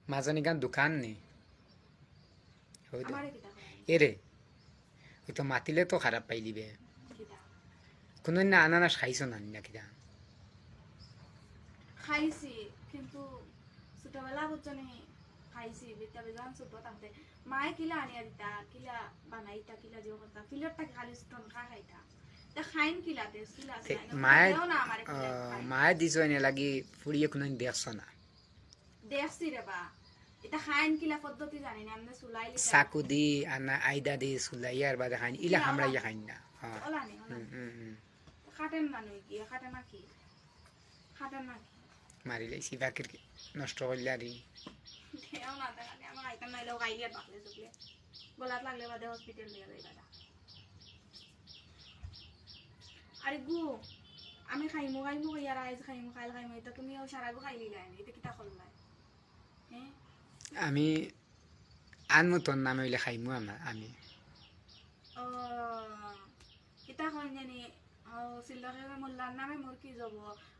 মাজনী গান দোকান নি ওই দে আমারে কিতা করেন এরে ওই তো মাতিলে তো খারাপ পাইলিবে কিতা কোনো না আনারস খাইছো না না কিনা খাইছি কিন্তু ছোটবেলা বুঝছনি খাইছি বিটা বেজান ছোট তাহতে মায়ে কিলা আনিয়া দিতা কিলা বানাইতা কিলা যে কথা ফিলরটা খালি স্টোন খাইতা তা খাইন কিলা দেশ কিলা মায়ে দেও না আমারে কিলা মায়ে দিছো এনে লাগি ফুড়িয়ে কোনো দেখছো না দেখছি রে বা এটা খাইন কিলা পদ্ধতি জানি না আমরা সুলাই লিখা চাকু দি আনা আইদা দি চুলাই আর বাদে খাইন ইলা হামড়াইয়া খাইন না হ্যাঁ ওলানি ওলানি খাটেন না নই কি খাটে না কি খাটেন না কি মারিলে সিবাকির নষ্ট করলে আর দেও না দেখানি আমার আইতাম নাইলে গাইলিয়া বাকলে চুকলে গলাত লাগলে বাদে হসপিটাল নিয়ে যাই বাদা আরে গু আমি খাইমু খাইমু ইয়ার আইজ খাইমু খাইমু এটা তুমি সারাগু খাইলি লাইনি এটা কিতা করলাই হ্যাঁ আমি আনমু তোর নামে হইলে খাইমু আমি ও কিতা কইন জানি ও সিল্লাহে মোল্লার নামে মোর কি যাব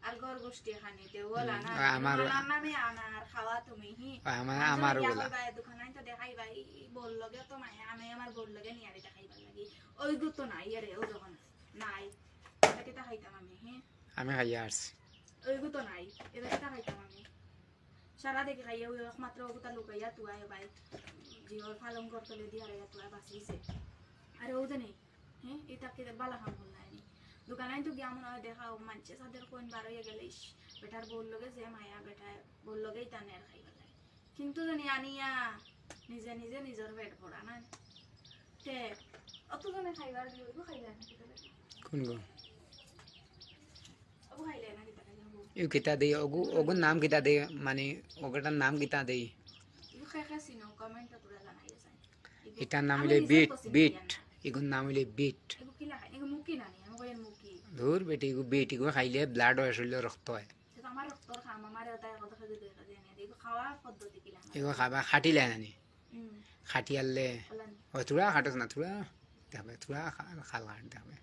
আর ঘর গোষ্ঠী খানিতে ওলা না আমার নামে আনার খাওয়া তুমি হি আমার ওলা দোকানাই তো দেখাই ভাই বল লগে তো মাই আমি আমার বল লগে নিয়ে আরে দেখাইবার লাগি ওই গো তো নাই আরে ও যখন নাই এটা কিতা খাইতাম আমি হ্যাঁ আমি খাইয়া আসছি ওই গো তো নাই এটা কিতা খাইতাম আমি সারা দেখে খাইয়া ওই একমাত্র ওটা লুকাইয়া তুয়াই ভাই জিওর ফালন করতলে দিয়া রে তুয়া বাঁচিছে আরে ও জানি হ্যাঁ এটা কে বালা খাম বল নাই দোকানাই তো গিয়া মনে হয় দেখা মানছে সাদের কোন বার হয়ে গেলিস বেটার বল লগে যে মায়া বেটা বল লগেই টানে আর খাইবার লাগে কিন্তু জানি আনিয়া নিজে নিজে নিজের পেট ভরা না তে অত জনে খাইবার দিও খাইলা না কিতা কোন গো ও খাইলা না কিতা ইউ কিতা দেই ওগুর নাম কিতা দেই মানে ওগটার নাম কিতা দেই ইউ খাই খাসি নো কমেন্ট তোরা জানাই যায় এটার নাম হইলে বিট এগুর নাম হইলে বিট এগু কিলা খাই এগু মুকি না নি আমি কইন মুকি ধুর বেটি এগু বিট এগু খাইলে ব্লাড হয় শরীরে রক্ত হয় সেটা আমার রক্তর খাম আমার এটা কথা খাই দেই খাই নি এগু খাওয়া পদ্ধতি কিলা এগু খাবা খাটিলে নানি খাটিয়ালে বলেন ও তুরা খাটস না তুরা দেখবে তুরা খাল খাট দেখবে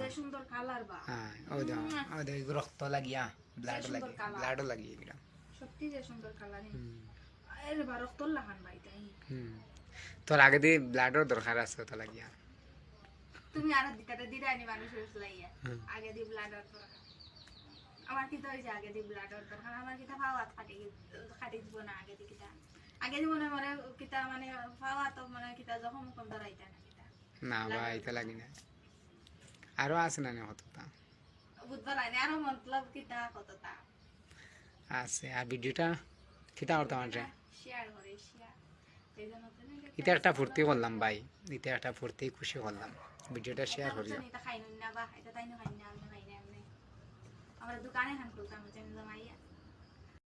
যে সুন্দর কালার বা হ্যাঁ ও দে রক্ত লাগিয়া ব্লাড লাগিয়ে এগুলা সত্যি যে সুন্দর কালার এর বা রক্তর লাগান ভাই তাই তোর আগে দিয়ে ব্লাডের দরকার আছে তো লাগিয়া তুমি আর দিতাতে দিরা নি মানুষ লাইয়া আগে দি ব্লাডর দরকার আমার কি তো হইছে আগে দি ব্লাডর দরকার আমার কিটা ফাওয়াত খাটি দিব না আগে দিব না মরে কিটা মানে ফাওয়া তো মানে কিটা যখন কোন ধরাইতা না কিটা না ভাই এটা লাগি না আরো আছে না কতটা বুঝবার আইনে আরো মতলব কিটা কতটা আছে আর ভিডিওটা কিতা করতাম আর শেয়ার করে শেয়ার এইজন্য তো এটা একটা ফুর্তি করলাম ভাই এটা একটা ফুর্তি খুশি করলাম ভিডিওটা শেয়ার করি এটা খাইন না বা এটা তাই না খাইন না আমি খাইন না আমরা দোকানে খান করতাম জামাইয়া